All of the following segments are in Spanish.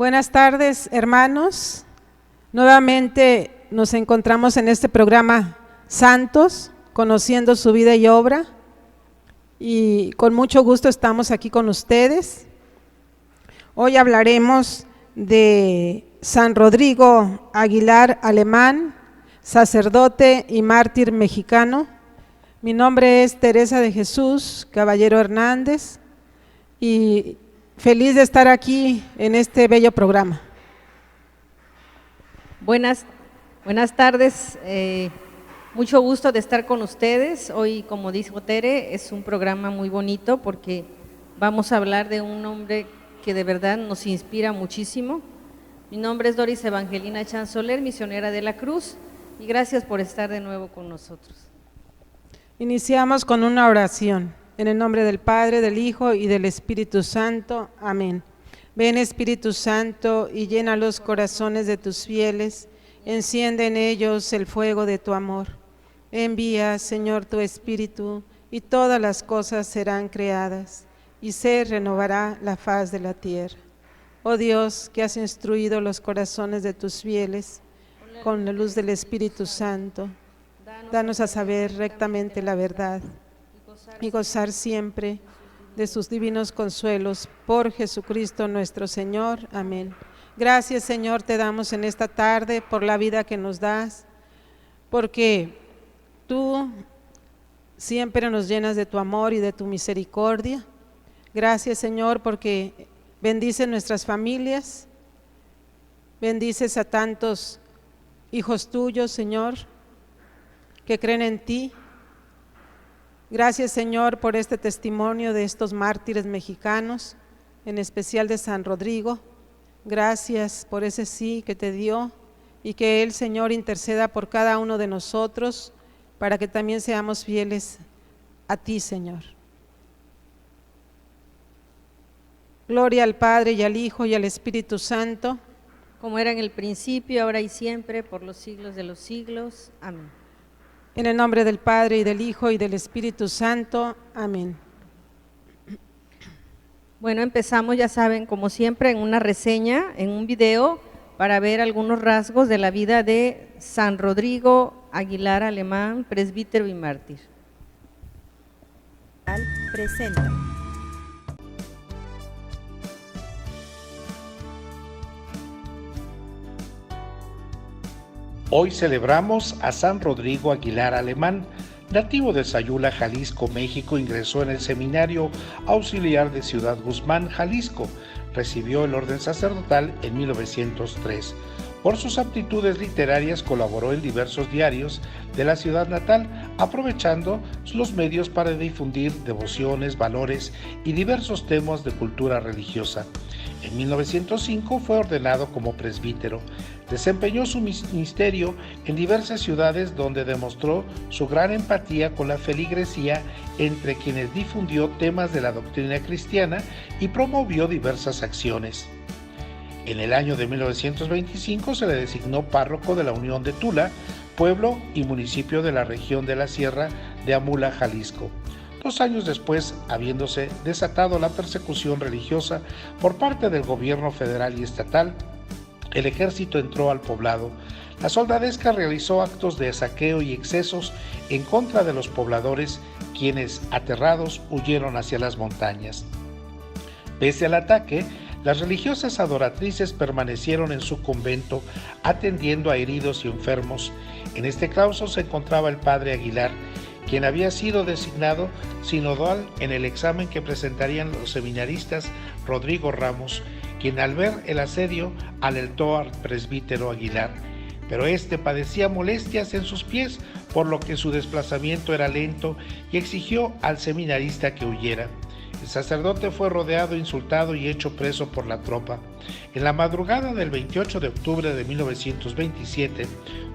Buenas tardes, hermanos. Nuevamente nos encontramos en este programa Santos, conociendo su vida y obra, y con mucho gusto estamos aquí con ustedes. Hoy hablaremos de San Rodrigo Aguilar Alemán, sacerdote y mártir mexicano. Mi nombre es Teresa de Jesús Caballero Hernández y feliz de estar aquí en este bello programa. Buenas tardes, mucho gusto de estar con ustedes. Hoy, como dijo Tere, es un programa muy bonito porque vamos a hablar de un hombre que de verdad nos inspira muchísimo. Mi nombre es Doris Evangelina Chansoler, misionera de la Cruz, y gracias por estar de nuevo con nosotros. Iniciamos con una oración. En el nombre del Padre, del Hijo y del Espíritu Santo. Amén. Ven, Espíritu Santo, y llena los corazones de tus fieles, enciende en ellos el fuego de tu amor. Envía, Señor, tu Espíritu, y todas las cosas serán creadas, y se renovará la faz de la tierra. Oh Dios, que has instruido los corazones de tus fieles con la luz del Espíritu Santo, danos a saber rectamente la verdad y gozar siempre de sus divinos consuelos, por Jesucristo nuestro Señor. Amén. Gracias, Señor, te damos en esta tarde por la vida que nos das, porque tú siempre nos llenas de tu amor y de tu misericordia. Gracias, Señor, porque bendices nuestras familias, bendices a tantos hijos tuyos, Señor, que creen en ti. Gracias, Señor, por este testimonio de estos mártires mexicanos, en especial de San Rodrigo. Gracias por ese sí que te dio y que el Señor interceda por cada uno de nosotros para que también seamos fieles a ti, Señor. Gloria al Padre y al Hijo y al Espíritu Santo, como era en el principio, ahora y siempre, por los siglos de los siglos. Amén. En el nombre del Padre y del Hijo y del Espíritu Santo. Amén. Bueno, empezamos, ya saben, como siempre, en una reseña, en un video, para ver algunos rasgos de la vida de San Rodrigo Aguilar Alemán, presbítero y mártir. Presenta. Hoy celebramos a San Rodrigo Aguilar Alemán, nativo de Sayula, Jalisco, México. Ingresó en el Seminario Auxiliar de Ciudad Guzmán, Jalisco. Recibió el orden sacerdotal en 1903. Por sus aptitudes literarias colaboró en diversos diarios de la ciudad natal, aprovechando los medios para difundir devociones, valores y diversos temas de cultura religiosa. En 1905 fue ordenado como presbítero. Desempeñó su ministerio en diversas ciudades donde demostró su gran empatía con la feligresía, entre quienes difundió temas de la doctrina cristiana y promovió diversas acciones. En el año de 1925 se le designó párroco de la Unión de Tula, pueblo y municipio de la región de la Sierra de Amula, Jalisco. 2 años después, habiéndose desatado la persecución religiosa por parte del gobierno federal y estatal, el ejército entró al poblado. La soldadesca realizó actos de saqueo y excesos en contra de los pobladores, quienes, aterrados, huyeron hacia las montañas. Pese al ataque, las religiosas adoratrices permanecieron en su convento, atendiendo a heridos y enfermos. En este claustro se encontraba el padre Aguilar, quien había sido designado sinodal en el examen que presentarían los seminaristas Rodrigo Ramos, quien al ver el asedio alertó al presbítero Aguilar, pero este padecía molestias en sus pies, por lo que su desplazamiento era lento, y exigió al seminarista que huyera. El sacerdote fue rodeado, insultado y hecho preso por la tropa. En la madrugada del 28 de octubre de 1927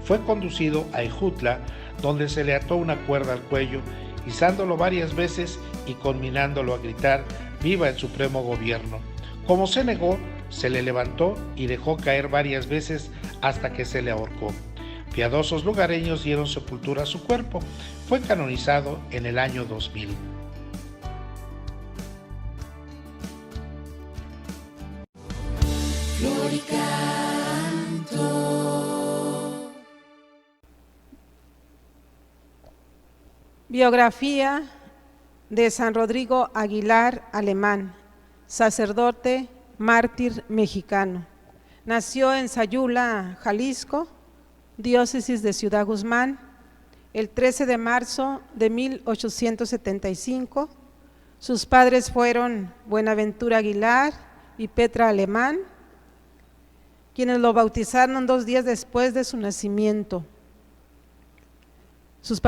fue conducido a Ejutla, donde se le ató una cuerda al cuello, izándolo varias veces y conminándolo a gritar: «¡Viva el supremo gobierno!». Como se negó, se le levantó y dejó caer varias veces hasta que se le ahorcó. Piadosos lugareños dieron sepultura a su cuerpo. Fue canonizado en el año 2000. Biografía de San Rodrigo Aguilar Alemán, sacerdote, mártir mexicano. Nació en Sayula, Jalisco, diócesis de Ciudad Guzmán, el 13 de marzo de 1875. Sus padres fueron Buenaventura Aguilar y Petra Alemán, quienes lo bautizaron 2 días después de su nacimiento. Sus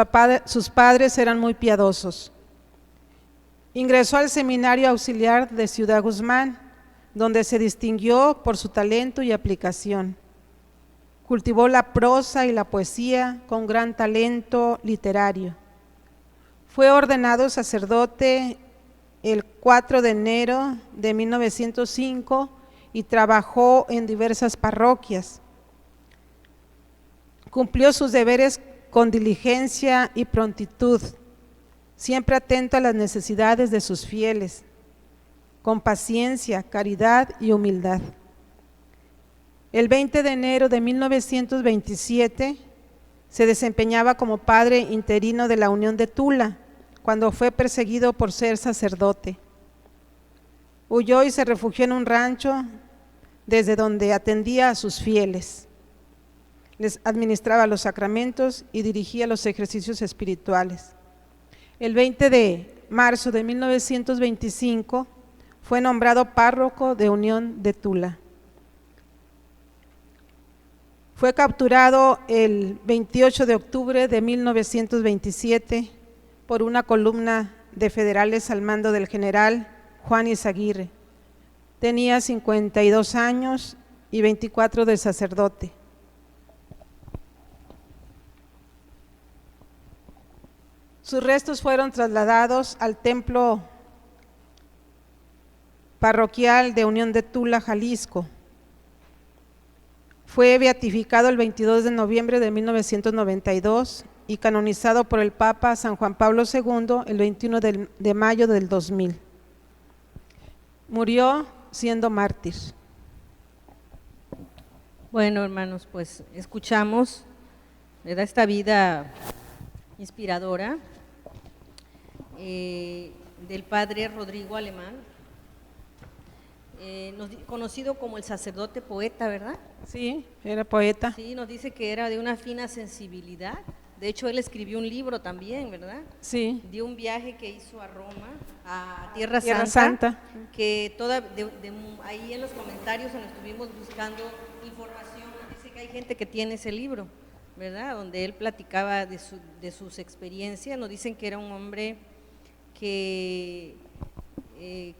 padres eran muy piadosos. Ingresó al Seminario Auxiliar de Ciudad Guzmán, donde se distinguió por su talento y aplicación. Cultivó la prosa y la poesía con gran talento literario. Fue ordenado sacerdote el 4 de enero de 1905 y trabajó en diversas parroquias. Cumplió sus deberes con diligencia y prontitud, siempre atento a las necesidades de sus fieles, con paciencia, caridad y humildad. El 20 de enero de 1927 se desempeñaba como padre interino de la Unión de Tula, cuando fue perseguido por ser sacerdote. Huyó y se refugió en un rancho desde donde atendía a sus fieles. Les administraba los sacramentos y dirigía los ejercicios espirituales. El 20 de marzo de 1925 fue nombrado párroco de Unión de Tula. Fue capturado el 28 de octubre de 1927 por una columna de federales al mando del general Juan Izaguirre. Tenía 52 años y 24 de sacerdote. Sus restos fueron trasladados al templo parroquial de Unión de Tula, Jalisco. Fue beatificado el 22 de noviembre de 1992 y canonizado por el Papa San Juan Pablo II el 21 de mayo del 2000. Murió siendo mártir. Bueno, hermanos, pues escuchamos, ¿verdad?, esta vida inspiradora del padre Rodrigo Alemán, conocido como el sacerdote poeta, ¿verdad? Sí, era poeta. Sí, nos dice que era de una fina sensibilidad. De hecho, él escribió un libro también, ¿verdad? Sí. De un viaje que hizo a Roma, a Tierra Santa, que ahí en los comentarios nos estuvimos buscando información. Dice que hay gente que tiene ese libro, ¿verdad?, donde él platicaba de sus experiencias. Nos dicen que era un hombre que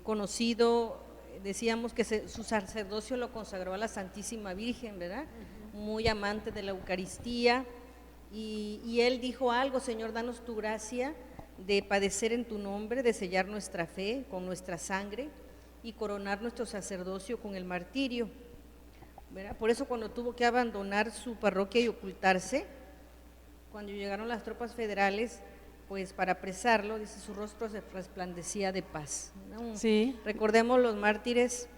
conocido, decíamos que su sacerdocio lo consagró a la Santísima Virgen, ¿verdad? Muy amante de la Eucaristía, y él dijo algo: Señor, danos tu gracia de padecer en tu nombre, de sellar nuestra fe con nuestra sangre y coronar nuestro sacerdocio con el martirio, ¿verdad? Por eso cuando tuvo que abandonar su parroquia y ocultarse, cuando llegaron las tropas federales, pues para apresarlo, dice, su rostro se resplandecía de paz, ¿no? Sí. Recordemos, los mártires,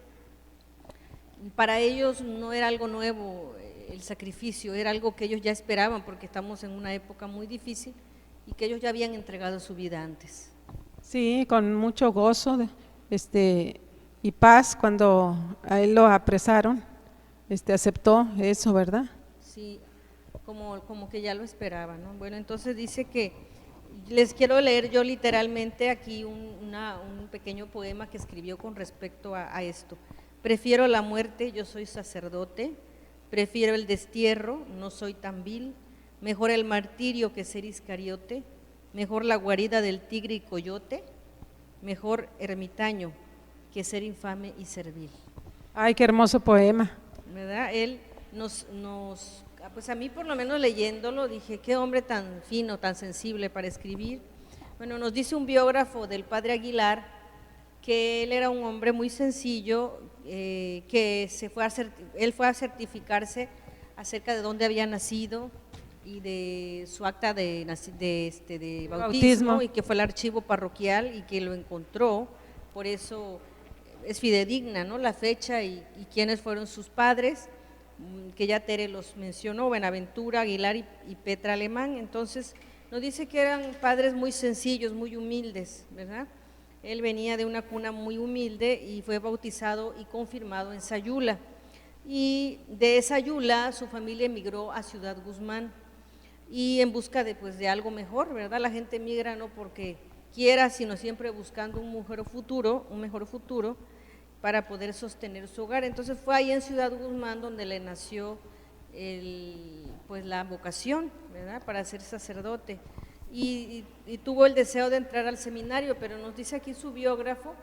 para ellos no era algo nuevo el sacrificio, era algo que ellos ya esperaban, porque estamos en una época muy difícil y que ellos ya habían entregado su vida antes. Sí, con mucho gozo y paz. Cuando a él lo apresaron, aceptó eso, ¿verdad? Sí, como que ya lo esperaba, ¿no? Bueno, entonces dice que, les quiero leer yo literalmente aquí un pequeño poema que escribió con respecto a esto. Prefiero la muerte, yo soy sacerdote, prefiero el destierro, no soy tan vil, mejor el martirio que ser iscariote, mejor la guarida del tigre y coyote, mejor ermitaño que ser infame y servil. Ay, qué hermoso poema. ¿Verdad? Él pues a mí por lo menos leyéndolo dije, qué hombre tan fino, tan sensible para escribir. Bueno, nos dice un biógrafo del padre Aguilar que él era un hombre muy sencillo, que él fue a certificarse acerca de dónde había nacido y de su acta de bautismo, y que fue el archivo parroquial y que lo encontró. Por eso es fidedigna, ¿no?, la fecha y quiénes fueron sus padres, que ya Tere los mencionó, Buenaventura Aguilar y Petra Alemán. Entonces nos dice que eran padres muy sencillos, muy humildes, ¿verdad? Él venía de una cuna muy humilde y fue bautizado y confirmado en Sayula, y de Sayula su familia emigró a Ciudad Guzmán, y en busca de, pues, de algo mejor, ¿verdad? La gente migra no porque quiera, sino siempre buscando un mejor futuro para poder sostener su hogar. Entonces fue ahí en Ciudad Guzmán donde le nació pues la vocación, ¿verdad?, para ser sacerdote, y tuvo el deseo de entrar al seminario, pero nos dice aquí su biógrafo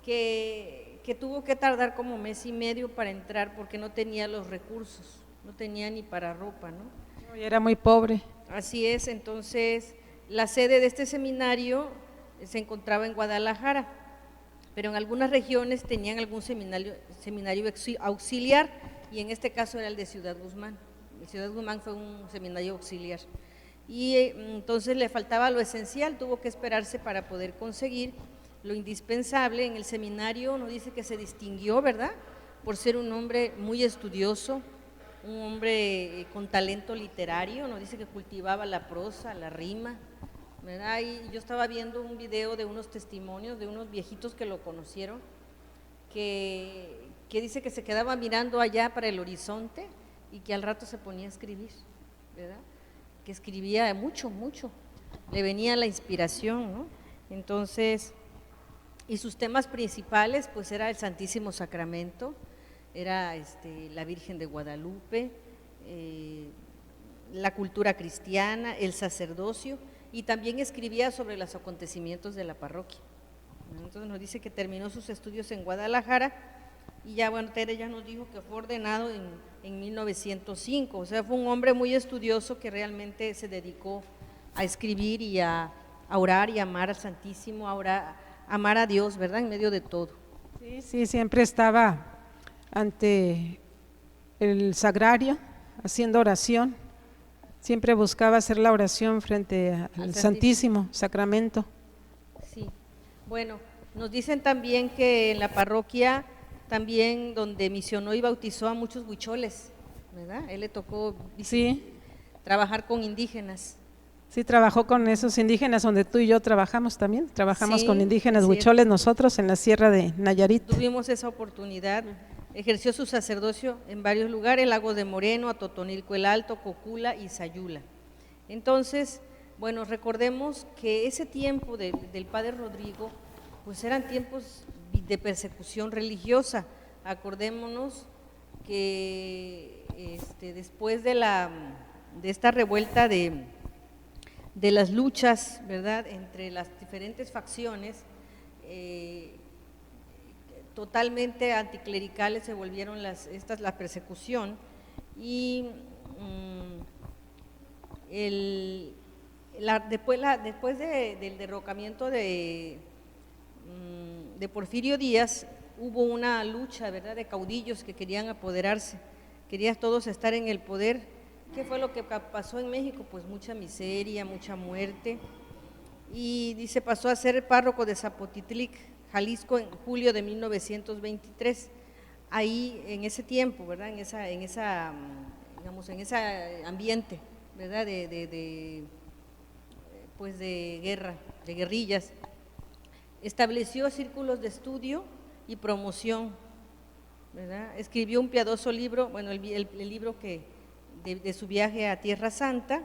que tuvo que tardar como mes y medio para entrar porque no tenía los recursos, no tenía ni para ropa, ¿no? Y era muy pobre. Así es. Entonces la sede de este seminario se encontraba en Guadalajara, pero en algunas regiones tenían algún seminario auxiliar, y en este caso era el de Ciudad Guzmán. El Ciudad Guzmán fue un seminario auxiliar, y entonces le faltaba lo esencial, tuvo que esperarse para poder conseguir lo indispensable. En el seminario nos dice que se distinguió, ¿verdad?, por ser un hombre muy estudioso, un hombre con talento literario. Nos dice que cultivaba la prosa, la rima, ¿verdad? Y yo estaba viendo un video de unos testimonios de unos viejitos que lo conocieron, que dice que se quedaba mirando allá para el horizonte y que al rato se ponía a escribir, ¿verdad?, que escribía mucho, le venía la inspiración, ¿no? Entonces, y sus temas principales pues era el Santísimo Sacramento, era la Virgen de Guadalupe, la cultura cristiana, el sacerdocio, y también escribía sobre los acontecimientos de la parroquia. Entonces nos dice que terminó sus estudios en Guadalajara, y ya, bueno, Tere ya nos dijo que fue ordenado en 1905, o sea, fue un hombre muy estudioso que realmente se dedicó a escribir y a orar y a amar al Santísimo, a amar a Dios, ¿verdad?, en medio de todo. Sí, siempre estaba ante el sagrario haciendo oración, siempre buscaba hacer la oración frente al Santísimo Sacramento. Sí, bueno, nos dicen también que en la parroquia también donde misionó y bautizó a muchos huicholes, ¿verdad? Él le tocó trabajar con indígenas. Sí, trabajó con esos indígenas donde tú y yo trabajamos también, trabajamos Sí, con indígenas es huicholes cierto. nosotros en la sierra de Nayarit. Tuvimos esa oportunidad, ejerció su sacerdocio en varios lugares, Lagos de Moreno, Atotonilco el Alto, Cocula y Sayula. Entonces, bueno, recordemos que ese tiempo del padre Rodrigo, pues eran tiempos de persecución religiosa. Acordémonos que después de esta revuelta de las luchas, ¿verdad?, entre las diferentes facciones, totalmente anticlericales se volvieron la persecución, y después del derrocamiento de Porfirio Díaz, hubo una lucha, ¿verdad?, de caudillos que querían apoderarse, querían todos estar en el poder. ¿Qué fue lo que pasó en México? Pues mucha miseria, mucha muerte, y dice, pasó a ser párroco de Zapotitlic, Jalisco, en julio de 1923. Ahí, en ese tiempo, ¿verdad?, en ese ambiente, ¿verdad?, pues de guerra, de guerrillas, estableció círculos de estudio y promoción, ¿verdad? Escribió un piadoso libro, bueno, el libro de su viaje a Tierra Santa,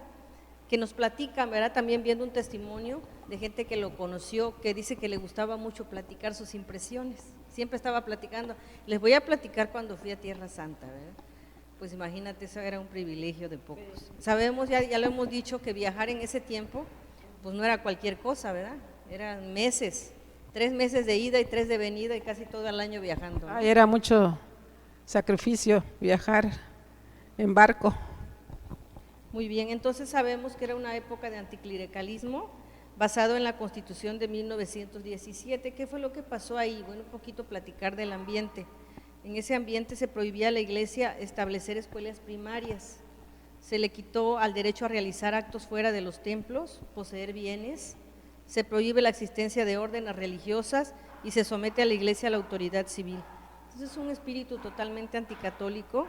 que nos platica, ¿verdad?, también viendo un testimonio de gente que lo conoció, que dice que le gustaba mucho platicar sus impresiones, siempre estaba platicando. Les voy a platicar cuando fui a Tierra Santa, ¿verdad? Pues imagínate, eso era un privilegio de pocos. Sabemos, ya lo hemos dicho, que viajar en ese tiempo pues no era cualquier cosa, ¿verdad? Eran meses, 3 meses de ida y 3 de venida, y casi todo el año viajando, ¿no? Era mucho sacrificio viajar en barco. Muy bien, entonces sabemos que era una época de anticlericalismo basado en la Constitución de 1917. ¿Qué fue lo que pasó ahí? Bueno, un poquito platicar del ambiente. En ese ambiente se prohibía a la iglesia establecer escuelas primarias, se le quitó al derecho a realizar actos fuera de los templos, poseer bienes, se prohíbe la existencia de órdenes religiosas y se somete a la iglesia a la autoridad civil. Entonces es un espíritu totalmente anticatólico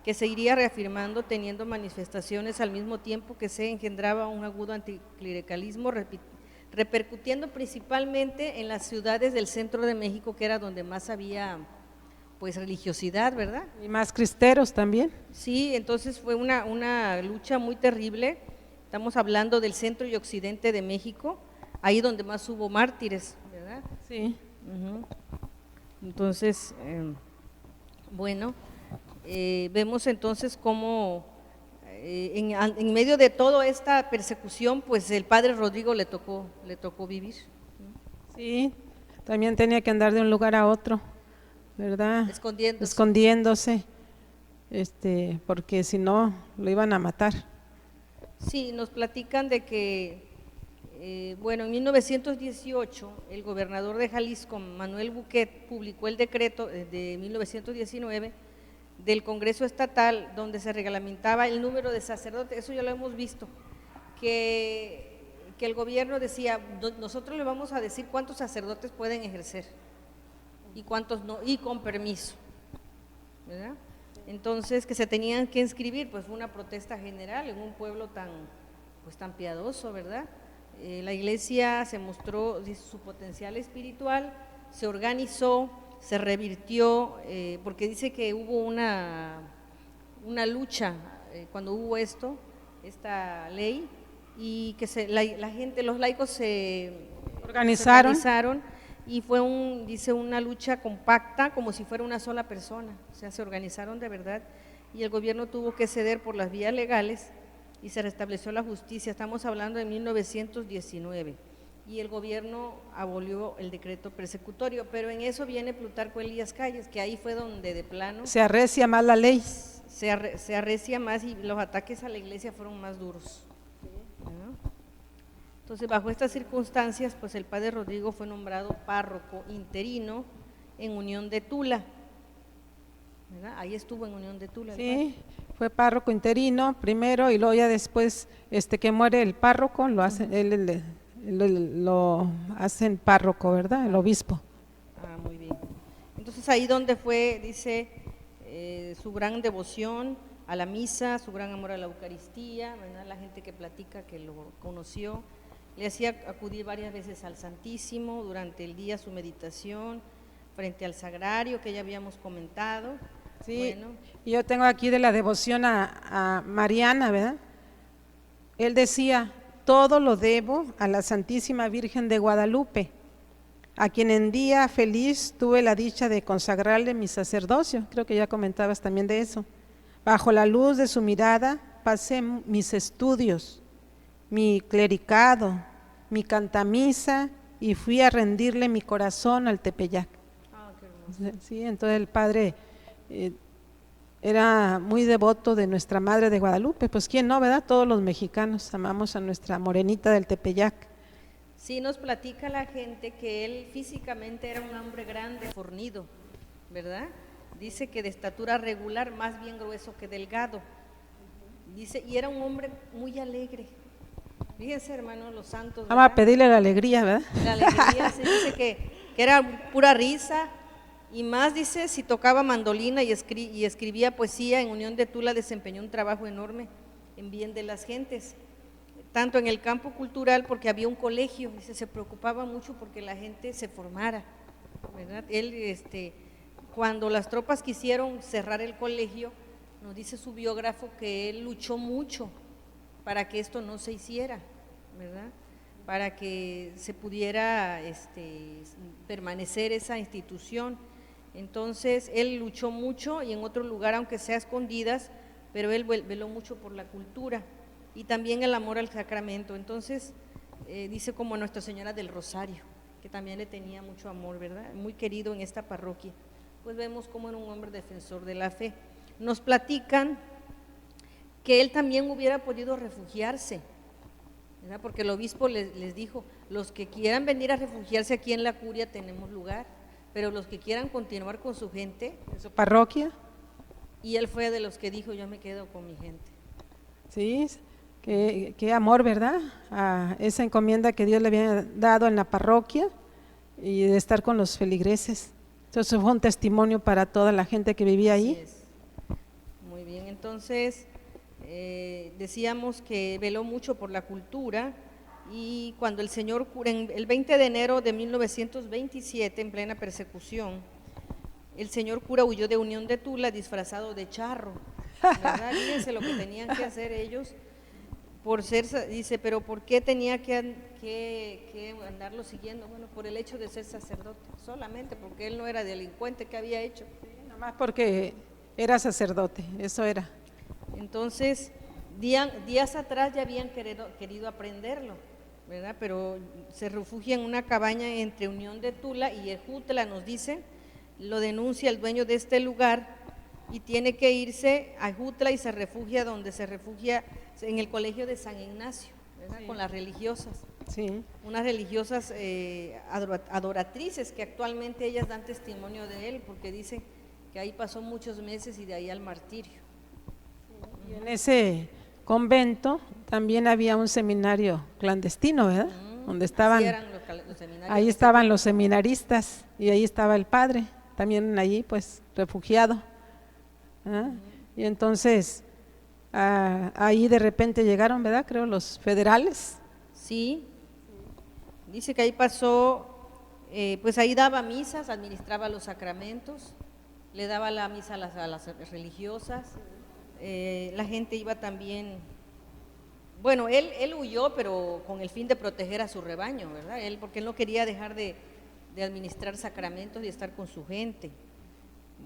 que se iría reafirmando teniendo manifestaciones al mismo tiempo que se engendraba un agudo anticlericalismo, repercutiendo principalmente en las ciudades del centro de México, que era donde más había pues religiosidad, ¿verdad? Y más cristeros también. Sí, entonces fue una lucha muy terrible. Estamos hablando del centro y occidente de México, ahí donde más hubo mártires, ¿verdad? Sí. Entonces, bueno, vemos entonces cómo en medio de toda esta persecución, pues el padre Rodrigo le tocó vivir. Sí, también tenía que andar de un lugar a otro, ¿verdad? Escondiéndose, porque si no lo iban a matar. Sí, nos platican de que, bueno, en 1918 el gobernador de Jalisco, Manuel Buquet, publicó el decreto de 1919 del Congreso Estatal donde se reglamentaba el número de sacerdotes. Eso ya lo hemos visto, que el gobierno decía, nosotros le vamos a decir cuántos sacerdotes pueden ejercer y cuántos no, y con permiso, ¿verdad? Entonces, que se tenían que inscribir, pues fue una protesta general en un pueblo tan piadoso, ¿verdad? La iglesia se mostró su potencial espiritual, se organizó, se revirtió, porque dice que hubo una lucha cuando hubo esta ley, y que la gente, los laicos se organizaron y fue una lucha compacta, como si fuera una sola persona, o sea, se organizaron de verdad, y el gobierno tuvo que ceder por las vías legales y se restableció la justicia. Estamos hablando de 1919, y el gobierno abolió el decreto persecutorio, pero en eso viene Plutarco Elías Calles, que ahí fue donde de plano se arrecia más la ley. Se arrecia más y los ataques a la iglesia fueron más duros, ¿no? Entonces, bajo estas circunstancias, pues el padre Rodrigo fue nombrado párroco interino en Unión de Tula, ¿verdad? Ahí estuvo en Unión de Tula. Sí, fue párroco interino primero y luego ya después que muere el párroco, lo hacen, lo hacen párroco, ¿verdad? El obispo. Ah, muy bien. Entonces ahí donde fue, dice, su gran devoción a la misa, su gran amor a la Eucaristía, ¿verdad? La gente que platica que lo conoció, le hacía acudir varias veces al Santísimo, durante el día su meditación, frente al sagrario que ya habíamos comentado. Sí, bueno. Y yo tengo aquí de la devoción a Mariana, ¿verdad? Él decía, todo lo debo a la Santísima Virgen de Guadalupe, a quien en día feliz tuve la dicha de consagrarle mi sacerdocio. Creo que ya comentabas también de eso. Bajo la luz de su mirada pasé mis estudios, mi clericado, mi cantamisa, y fui a rendirle mi corazón al Tepeyac. Ah, qué hermoso. Sí, entonces el padre era muy devoto de nuestra Madre de Guadalupe, pues quién no, ¿verdad? Todos los mexicanos amamos a nuestra morenita del Tepeyac. Sí, nos platica la gente que él físicamente era un hombre grande, fornido, ¿verdad? Dice que de estatura regular, más bien grueso que delgado. Dice, y era un hombre muy alegre. Fíjense, hermanos, los santos. Vamos a pedirle la alegría, ¿verdad? La alegría, sí, dice que era pura risa, y más, dice, si tocaba mandolina y escribía poesía, en Unión de Tula desempeñó un trabajo enorme en bien de las gentes, tanto en el campo cultural, porque había un colegio, dice, se preocupaba mucho porque la gente se formara, ¿verdad? Él, cuando las tropas quisieron cerrar el colegio, nos dice su biógrafo que él luchó mucho para que esto no se hiciera, ¿verdad? Para que se pudiera permanecer esa institución. Entonces, él luchó mucho, y en otro lugar, aunque sea a escondidas, pero él veló mucho por la cultura y también el amor al sacramento. Entonces, dice como Nuestra Señora del Rosario, que también le tenía mucho amor, ¿verdad? Muy querido en esta parroquia. Pues vemos cómo era un hombre defensor de la fe. Nos platican que él también hubiera podido refugiarse, ¿verdad? Porque el obispo les dijo, los que quieran venir a refugiarse aquí en la curia tenemos lugar, pero los que quieran continuar con su gente. ¿En su parroquia? Y él fue de los que dijo, yo me quedo con mi gente. Sí, qué amor, ¿verdad? A esa encomienda que Dios le había dado en la parroquia, y de estar con los feligreses. Entonces fue un testimonio para toda la gente que vivía Así ahí. es. Muy bien, entonces decíamos que veló mucho por la cultura y cuando el señor cura, el 20 de enero de 1927, en plena persecución, el señor cura huyó de Unión de Tula disfrazado de charro, ¿verdad? Fíjense lo que tenían que hacer ellos por ser, dice, pero ¿por qué tenía que andarlo siguiendo? Bueno, por el hecho de ser sacerdote, solamente porque él no era delincuente, ¿qué había hecho? Nomás porque era sacerdote, eso era. Entonces, días atrás ya habían querido aprenderlo, ¿verdad? Pero se refugia en una cabaña entre Unión de Tula y Ejutla, nos dice, lo denuncia el dueño de este lugar y tiene que irse a Ejutla y se refugia donde se refugia en el colegio de San Ignacio, ¿verdad? Sí. Con las religiosas, Sí, unas religiosas adoratrices que actualmente ellas dan testimonio de él porque dicen que ahí pasó muchos meses y de ahí al martirio. y en ese convento también había un seminario clandestino, ¿verdad? Donde estaban, Así eran los seminarios ahí de estaban los seminaristas y ahí estaba el padre, también allí pues refugiado. ¿Ah? Y entonces ahí de repente llegaron, ¿verdad? Creo los federales. Sí, dice que ahí pasó, pues ahí daba misas, administraba los sacramentos, le daba la misa a las religiosas, la gente iba también, bueno, él huyó, pero con el fin de proteger a su rebaño, ¿verdad? Porque él no quería dejar de administrar sacramentos y estar con su gente.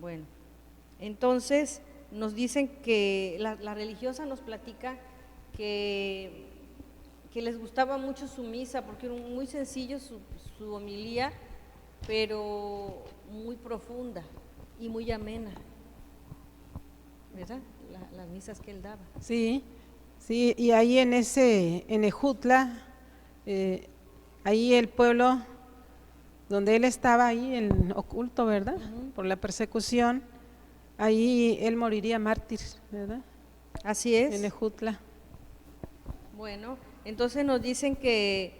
Bueno, entonces nos dicen que la religiosa nos platica que les gustaba mucho su misa, porque era muy sencillo su homilía, pero muy profunda y muy amena, ¿verdad? Las misas que él daba. Sí, sí, y ahí en Ejutla, ahí el pueblo donde él estaba ahí en oculto, ¿verdad? Por la persecución, ahí él moriría mártir, ¿verdad? Así es. En Ejutla. Bueno, entonces nos dicen que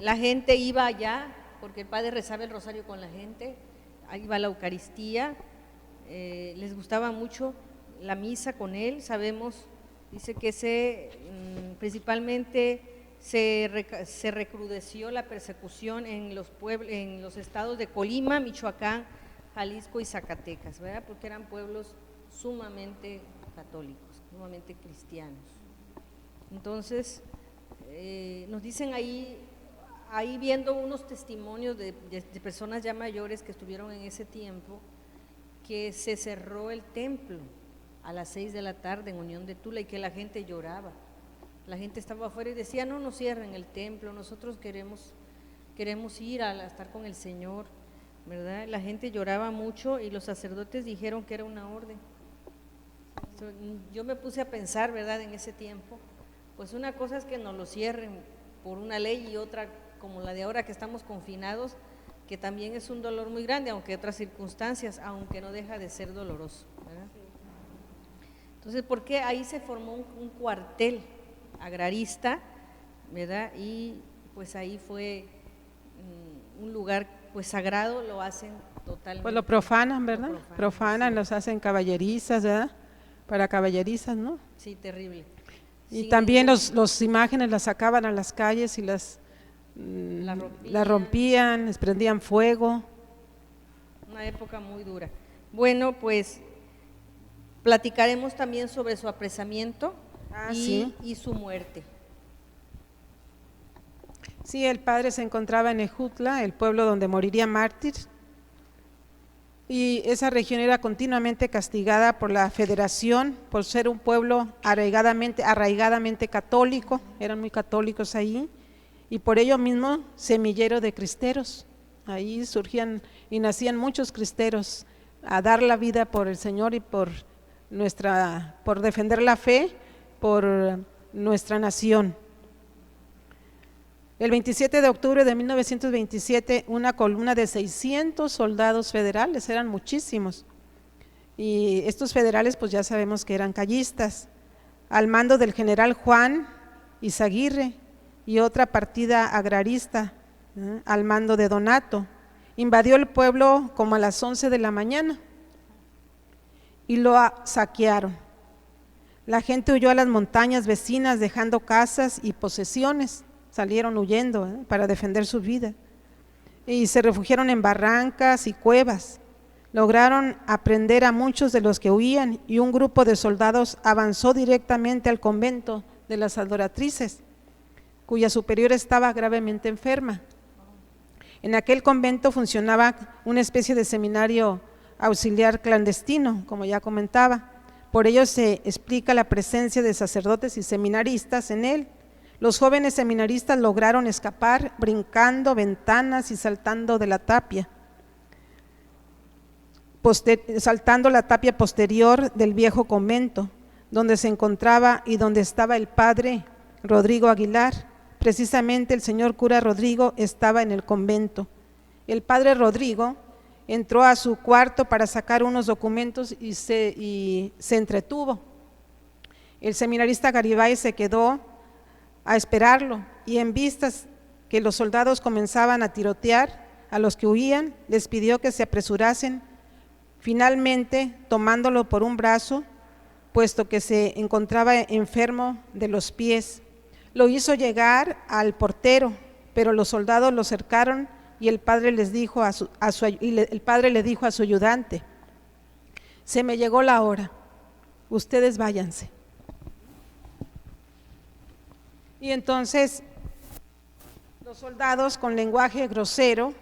la gente iba allá, porque el padre rezaba el rosario con la gente, ahí iba la Eucaristía, les gustaba mucho la misa con él, sabemos, dice que principalmente se recrudeció la persecución en los estados de Colima, Michoacán, Jalisco y Zacatecas, ¿verdad? Porque eran pueblos sumamente católicos, sumamente cristianos. Entonces, nos dicen ahí viendo unos testimonios de personas ya mayores que estuvieron en ese tiempo, que se cerró el templo a las 6 de la tarde en Unión de Tula y que la gente lloraba. La gente estaba afuera y decía, no nos cierren el templo, nosotros queremos ir a estar con el Señor, ¿verdad? La gente lloraba mucho y los sacerdotes dijeron que era una orden. Yo me puse a pensar, ¿verdad?, en ese tiempo, pues una cosa es que nos lo cierren por una ley y otra como la de ahora que estamos confinados, que también es un dolor muy grande, aunque otras circunstancias, aunque no deja de ser doloroso, ¿verdad? Entonces, ¿por qué ahí se formó un cuartel agrarista, ¿verdad? Y pues ahí fue un lugar pues sagrado, lo hacen totalmente. Pues lo profanan, ¿verdad? Profanan, sí. los hacen caballerizas, ¿verdad? Para caballerizas, ¿no? Sí, terrible. Y Sí, también los imágenes las sacaban a las calles y las rompían, les prendían fuego. Una época muy dura. Bueno, pues platicaremos también sobre su apresamiento sí. y su muerte. Sí, el padre se encontraba en Ejutla, el pueblo donde moriría mártir, y esa región era continuamente castigada por la Federación por ser un pueblo arraigadamente católico, eran muy católicos ahí, y por ello mismo semillero de cristeros. Ahí surgían y nacían muchos cristeros a dar la vida por el Señor y por defender la fe, por nuestra nación. El 27 de octubre de 1927, una columna de 600 soldados federales, eran muchísimos, y estos federales pues ya sabemos que eran callistas, al mando del general Juan Izaguirre, y otra partida agrarista al mando de Donato, invadió el pueblo como a las 11 de la mañana y lo saquearon. La gente huyó a las montañas vecinas dejando casas y posesiones, salieron huyendo para defender su vida y se refugiaron en barrancas y cuevas. Lograron aprender a muchos de los que huían y un grupo de soldados avanzó directamente al convento de las adoratrices, cuya superior estaba gravemente enferma. En aquel convento funcionaba una especie de seminario auxiliar clandestino, como ya comentaba. Por ello se explica la presencia de sacerdotes y seminaristas en él. Los jóvenes seminaristas lograron escapar brincando ventanas y saltando la tapia posterior del viejo convento, donde se encontraba y donde estaba el padre Rodrigo Aguilar. Precisamente el señor cura Rodrigo estaba en el convento. El padre Rodrigo entró a su cuarto para sacar unos documentos y se entretuvo. El seminarista Garibay se quedó a esperarlo y en vistas que los soldados comenzaban a tirotear a los que huían, les pidió que se apresurasen. Finalmente, tomándolo por un brazo, puesto que se encontraba enfermo de los pies, lo hizo llegar al portero, pero los soldados lo cercaron y el padre le dijo a su ayudante: se me llegó la hora, ustedes váyanse. Y entonces los soldados, con lenguaje grosero,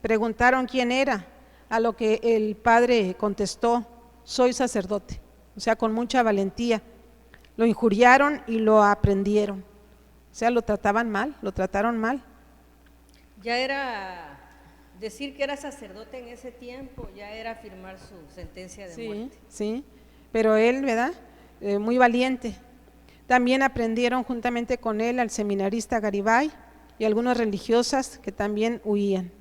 preguntaron quién era, a lo que el padre contestó: soy sacerdote, o sea, con mucha valentía. Lo injuriaron y lo aprendieron, o sea, lo trataron mal. Ya era decir que era sacerdote en ese tiempo, ya era firmar su sentencia de muerte. Sí, pero él, ¿verdad? Muy valiente. También aprendieron juntamente con él al seminarista Garibay y algunas religiosas que también huían.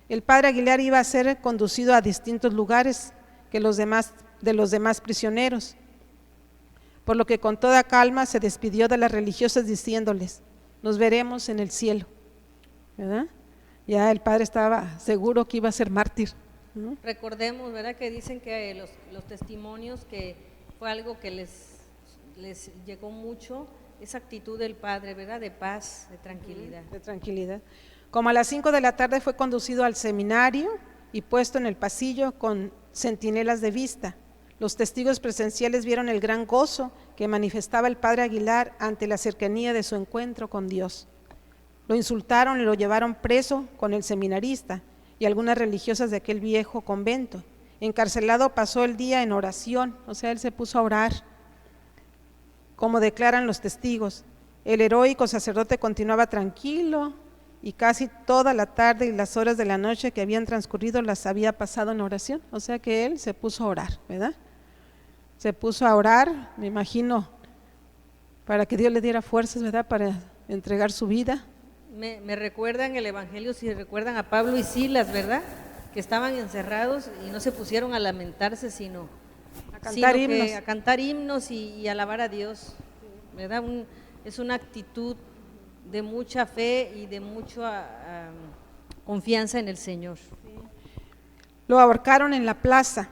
El padre Aguilar iba a ser conducido a distintos lugares de los demás prisioneros, por lo que con toda calma se despidió de las religiosas diciéndoles: nos veremos en el cielo, ¿verdad? Ya el padre estaba seguro que iba a ser mártir, ¿no? Recordemos, ¿verdad?, que dicen que los testimonios, que fue algo que les llegó mucho, esa actitud del padre, ¿verdad?, de paz, de tranquilidad. De tranquilidad. Como a las 5 de la tarde fue conducido al seminario y puesto en el pasillo con centinelas de vista. Los testigos presenciales vieron el gran gozo que manifestaba el padre Aguilar ante la cercanía de su encuentro con Dios. Lo insultaron y lo llevaron preso con el seminarista y algunas religiosas de aquel viejo convento. Encarcelado pasó el día en oración, o sea, él se puso a orar, como declaran los testigos. El heroico sacerdote continuaba tranquilo y casi toda la tarde y las horas de la noche que habían transcurrido las había pasado en oración, o sea que él se puso a orar, ¿verdad? Se puso a orar, me imagino, para que Dios le diera fuerzas, ¿verdad?, para entregar su vida. Me recuerdan el evangelio, si recuerdan a Pablo y Silas, ¿verdad?, que estaban encerrados y no se pusieron a lamentarse, sino a cantar himnos y alabar a Dios, ¿verdad? Es una actitud de mucha fe y de mucha confianza en el Señor. Lo ahorcaron en la plaza.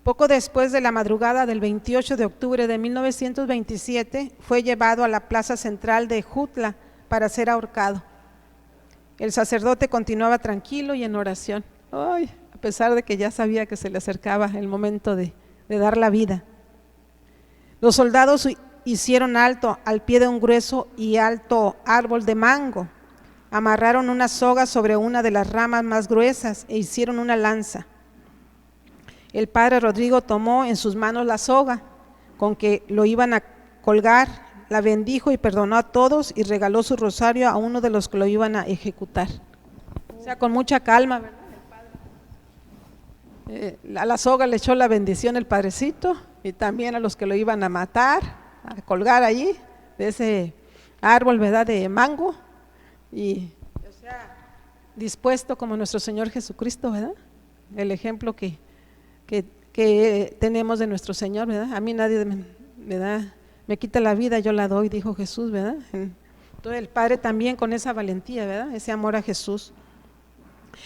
Poco después de la madrugada del 28 de octubre de 1927, fue llevado a la plaza central de Jutla para ser ahorcado. El sacerdote continuaba tranquilo y en oración, a pesar de que ya sabía que se le acercaba el momento de dar la vida. Los soldados hicieron alto al pie de un grueso y alto árbol de mango, amarraron una soga sobre una de las ramas más gruesas e hicieron una lanza. El padre Rodrigo tomó en sus manos la soga con que lo iban a colgar, la bendijo y perdonó a todos y regaló su rosario a uno de los que lo iban a ejecutar. O sea, con mucha calma, ¿verdad? A la soga le echó la bendición el padrecito y también a los que lo iban a matar, a colgar allí de ese árbol, ¿verdad?, de mango, y o sea, dispuesto como nuestro Señor Jesucristo, ¿verdad? El ejemplo que tenemos de nuestro Señor, ¿verdad? A mí nadie me quita la vida, yo la doy, dijo Jesús, ¿verdad? Entonces el Padre también con esa valentía, ¿verdad?, ese amor a Jesús.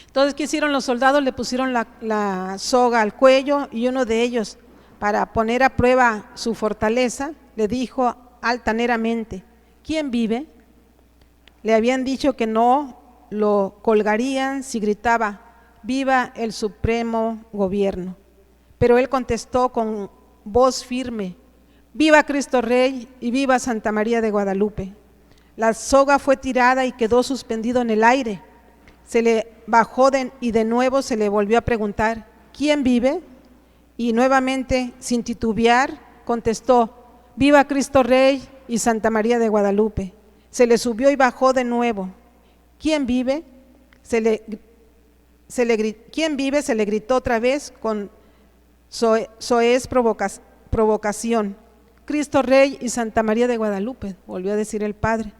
Entonces, ¿qué hicieron los soldados? Le pusieron la soga al cuello y uno de ellos, para poner a prueba su fortaleza, le dijo altaneramente: ¿quién vive? Le habían dicho que no lo colgarían si gritaba: viva el supremo gobierno. Pero él contestó con voz firme: viva Cristo Rey y viva Santa María de Guadalupe. La soga fue tirada y quedó suspendido en el aire. Se le bajó y de nuevo se le volvió a preguntar: ¿quién vive? Y nuevamente, sin titubear, contestó: viva Cristo Rey y Santa María de Guadalupe. Se le subió y bajó de nuevo. ¿Quién vive? ¿Quién vive? Se le gritó otra vez con soez provocación: Cristo Rey y Santa María de Guadalupe, volvió a decir el padre.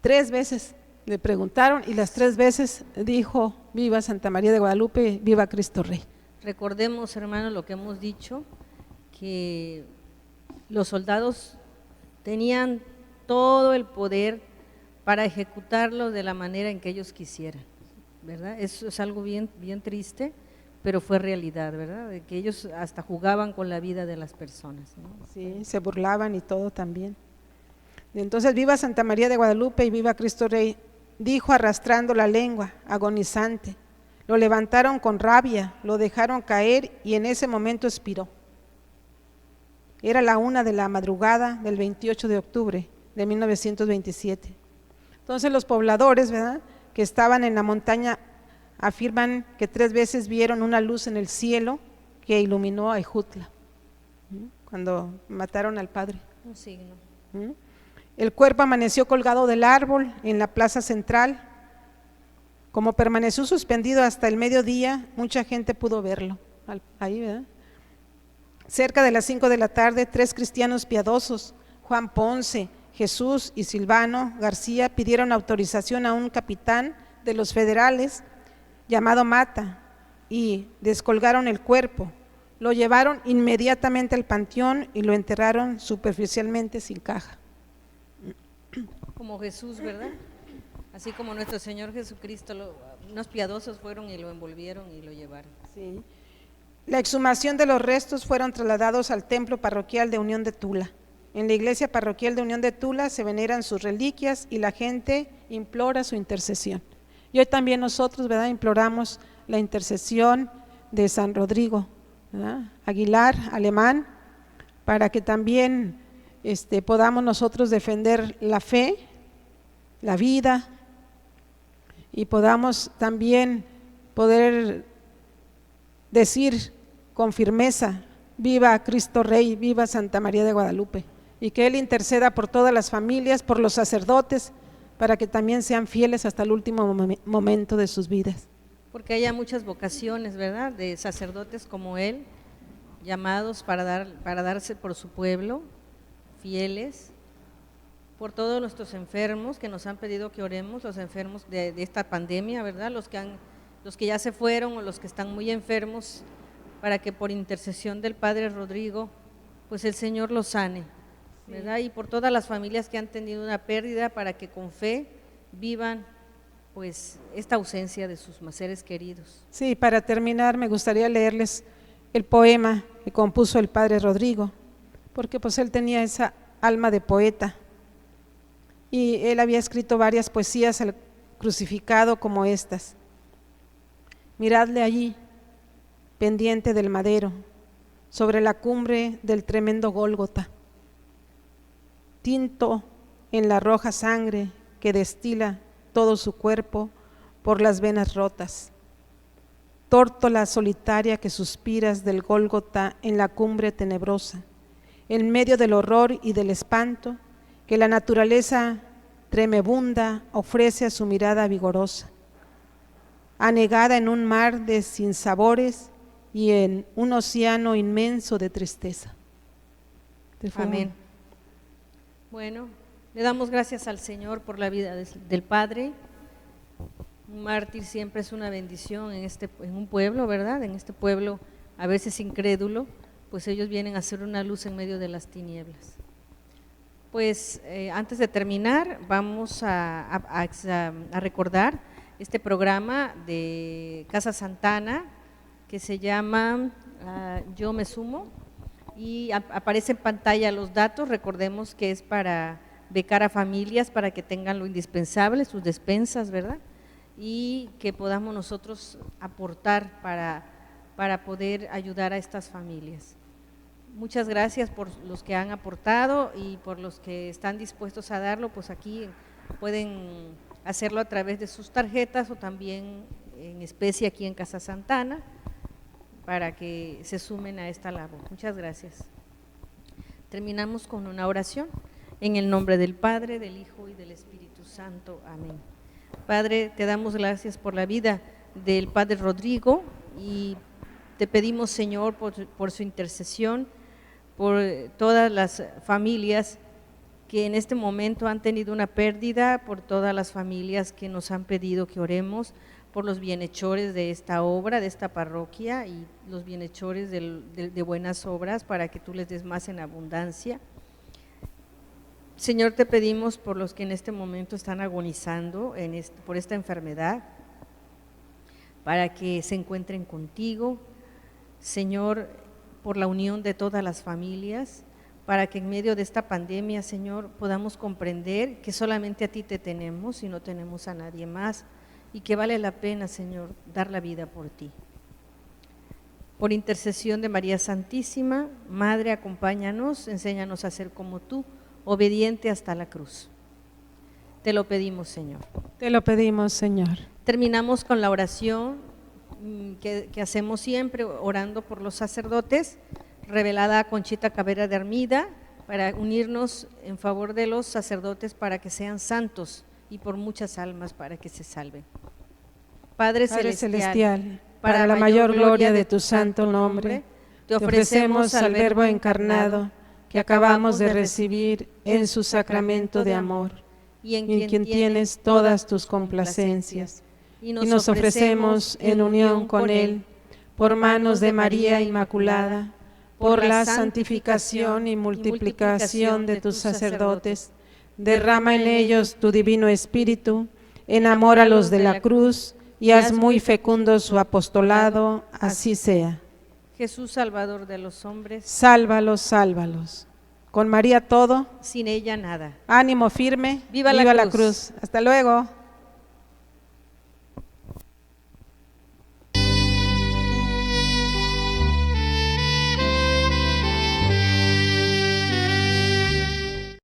3 veces le preguntaron y las 3 veces dijo: viva Santa María de Guadalupe, viva Cristo Rey. Recordemos, hermanos, lo que hemos dicho, que los soldados tenían todo el poder para ejecutarlo de la manera en que ellos quisieran, ¿verdad? Eso es algo bien triste, pero fue realidad, ¿verdad? De que ellos hasta jugaban con la vida de las personas, ¿no? Sí, se burlaban y todo también. Entonces, viva Santa María de Guadalupe y viva Cristo Rey, dijo arrastrando la lengua, agonizante. Lo levantaron con rabia, lo dejaron caer y en ese momento expiró. Era la 1 de la madrugada del 28 de octubre de 1927. Entonces los pobladores, ¿verdad?, que estaban en la montaña afirman que 3 veces vieron una luz en el cielo que iluminó a Ejutla, cuando mataron al padre. Un signo. El cuerpo amaneció colgado del árbol en la plaza central. Como permaneció suspendido hasta el mediodía, mucha gente pudo verlo ahí, ¿verdad? Cerca de las 5 de la tarde, 3 cristianos piadosos, Juan Ponce, Jesús y Silvano García, pidieron autorización a un capitán de los federales llamado Mata y descolgaron el cuerpo. Lo llevaron inmediatamente al panteón y lo enterraron superficialmente sin caja. Como Jesús, ¿verdad? Así como nuestro Señor Jesucristo, unos piadosos fueron y lo envolvieron y lo llevaron. Sí. La exhumación de los restos fueron trasladados al templo parroquial de Unión de Tula. En la iglesia parroquial de Unión de Tula se veneran sus reliquias y la gente implora su intercesión. Y hoy también nosotros, ¿verdad?, imploramos la intercesión de San Rodrigo, ¿verdad?, Aguilar, Alemán, para que también podamos nosotros defender la fe, la vida, y podamos también poder decir con firmeza: viva Cristo Rey, viva Santa María de Guadalupe, y que Él interceda por todas las familias, por los sacerdotes, para que también sean fieles hasta el último momento de sus vidas. Porque haya muchas vocaciones, ¿verdad?, de sacerdotes como él, llamados para darse por su pueblo, fieles, por todos nuestros enfermos que nos han pedido que oremos, los enfermos de esta pandemia, ¿verdad?, los que ya se fueron o los que están muy enfermos, para que por intercesión del Padre Rodrigo, pues el Señor los sane, ¿verdad? Y por todas las familias que han tenido una pérdida, para que con fe vivan pues esta ausencia de sus seres queridos. Sí, para terminar me gustaría leerles el poema que compuso el Padre Rodrigo, porque pues él tenía esa alma de poeta y él había escrito varias poesías al crucificado como estas. Miradle allí, pendiente del madero, sobre la cumbre del tremendo Gólgota, tinto en la roja sangre que destila todo su cuerpo por las venas rotas. Tórtola solitaria que suspiras del Gólgota en la cumbre tenebrosa, en medio del horror y del espanto que la naturaleza tremebunda ofrece a su mirada vigorosa, anegada en un mar de sinsabores y en un océano inmenso de tristeza. Amén. Bueno, le damos gracias al Señor por la vida del Padre. Un mártir siempre es una bendición en un pueblo, ¿verdad? En este pueblo a veces incrédulo, pues ellos vienen a ser una luz en medio de las tinieblas. Pues antes de terminar, vamos a recordar este programa de Casa Santana que se llama Yo Me Sumo, y aparece en pantalla los datos. Recordemos que es para becar a familias para que tengan lo indispensable, sus despensas, ¿verdad? Y que podamos nosotros aportar para poder ayudar a estas familias. Muchas gracias por los que han aportado y por los que están dispuestos a darlo, pues aquí pueden hacerlo a través de sus tarjetas o también en especie aquí en Casa Santana para que se sumen a esta labor. Muchas gracias. Terminamos con una oración. En el nombre del Padre, del Hijo y del Espíritu Santo. Amén. Padre, te damos gracias por la vida del Padre Rodrigo y te pedimos, Señor, por su intercesión, por todas las familias que en este momento han tenido una pérdida, por todas las familias que nos han pedido que oremos, por los bienhechores de esta obra, de esta parroquia y los bienhechores de buenas obras para que tú les des más en abundancia. Señor, te pedimos por los que en este momento están agonizando por esta enfermedad, para que se encuentren contigo. Señor, por la unión de todas las familias, para que en medio de esta pandemia, Señor, podamos comprender que solamente a ti te tenemos y no tenemos a nadie más, y que vale la pena, Señor, dar la vida por ti. Por intercesión de María Santísima, Madre, acompáñanos, enséñanos a ser como tú, obediente hasta la cruz. Te lo pedimos, Señor. Te lo pedimos, Señor. Terminamos con la oración que hacemos siempre, orando por los sacerdotes, revelada a Conchita Cabrera de Armida, para unirnos en favor de los sacerdotes para que sean santos y por muchas almas para que se salven. Padre Celestial, para la mayor gloria de tu santo nombre, te ofrecemos al Verbo encarnado que acabamos de recibir en su sacramento de amor, y en quien tienes todas tus complacencias, y nos ofrecemos en unión con él, por manos de María Inmaculada, por la santificación y multiplicación de tus sacerdotes, derrama en ellos tu divino espíritu, enamóralos de la cruz y haz muy fecundo su apostolado, así sea. Jesús, Salvador de los hombres, sálvalos, sálvalos. Con María todo, sin ella nada. Ánimo firme, viva la cruz. Hasta luego.